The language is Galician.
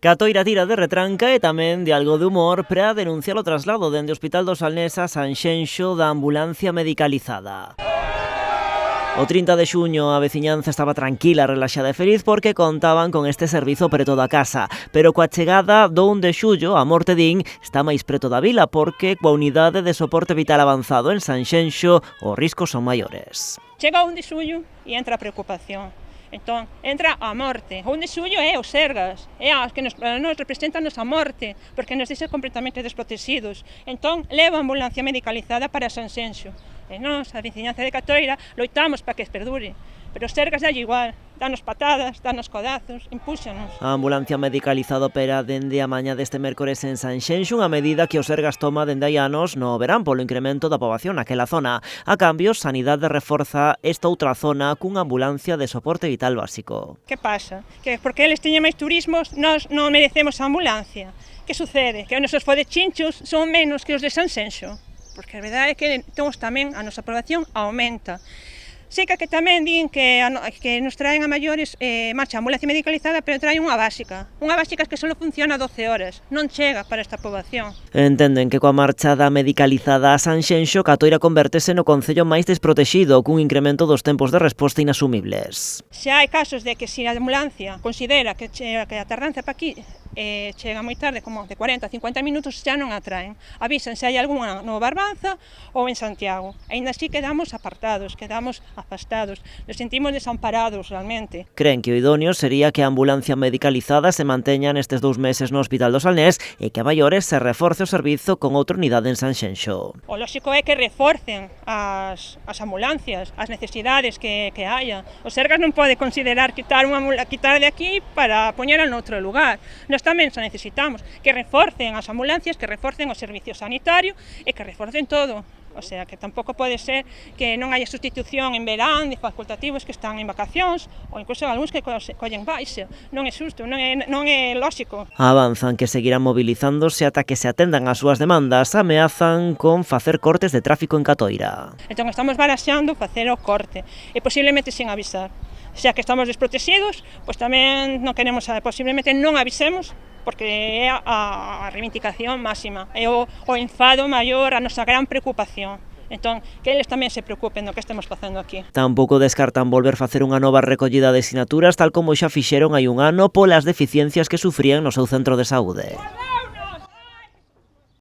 Catoira tira de retranca e tamén de algo de humor para denunciar o traslado dende o Hospital do Salnés a Sanxenxo da ambulancia medicalizada. O 30 de xuño a veciñanza estaba tranquila, relaxada e feliz porque contaban con este servizo preto da casa, pero coa chegada do 1 de xullo a morte din está máis preto da vila porque coa unidade de soporte vital avanzado en Sanxenxo os riscos son maiores. Chega o 1 de xullo e entra a preocupación. Entón, entra a morte. O 1 de xullo é os Sergas, é as que nos representan a morte, porque nos deixan completamente desprotegidos. Entón, leva a ambulancia medicalizada para Sanxenxo. E nós, a veciñanza de Catoira, loitamos para que perdure. Pero os Sergas dalle igual, danos patadas, danos codazos, impúxanos. A ambulancia medicalizada opera dende a mañá deste mércores en Sanxenxo, unha medida que os Sergas toma dende hai anos no verán polo incremento da poboación naquela zona. A cambio, Sanidade reforza esta outra zona cunha ambulancia de soporte vital básico. Que pasa? Que porque eles teñen máis turismos, nós non merecemos a ambulancia. Que sucede? Que os nosos fodechinchos son menos que os de Sanxenxo. Porque a verdade é que temos tamén a nosa aprobación aumenta. Sei que tamén din que nos traen a maiores marcha ambulancia medicalizada, pero traen unha básica que só funciona 12 horas, non chega para esta poboación. Entenden que coa marcha da medicalizada a Sanxenxo, Catoira convertese no concello máis desprotexido, cun incremento dos tempos de resposta inasumibles. Xa hai casos de que se a ambulancia considera que a tardanza para aquí chega moi tarde, como de 40 a 50 minutos, xa non a traen. Avisan se hai algunha no Barbanza ou en Santiago. Ainda así quedamos apartados, quedamos afastados, nos sentimos desamparados realmente. Creen que o idóneo sería que a ambulancia medicalizada se manteña nestes 2 meses no Hospital do Salnés e que a maiores se reforce o servizo con outra unidade en Sanxenxo. O lóxico é que reforcen as ambulancias, as necesidades que haya. Os Sergas non pode considerar quitar de aquí para poñela noutro lugar. Nós tamén se necesitamos que reforcen as ambulancias, que reforcen o servicio sanitario e que reforcen todo. O sea, que tampouco pode ser que non haya sustitución en verán de facultativos que están en vacacións ou incluso algúns que collen baixa. Non é xusto, non é lóxico. Avanzan que seguirán movilizándose ata que se atendan as súas demandas, ameazan con facer cortes de tráfico en Catoira. Entón estamos baraxando facer o corte e posiblemente sin avisar. Xa que estamos desprotegidos, pois tamén non queremos, posiblemente non avisemos, porque é a reivindicación máxima, é o enfado maior, a nosa gran preocupación. Entón, que eles tamén se preocupen do que estemos facendo aquí. Tampouco descartan volver facer unha nova recollida de sinaturas, tal como xa fixeron hai un ano polas deficiencias que sufrían no seu centro de saúde.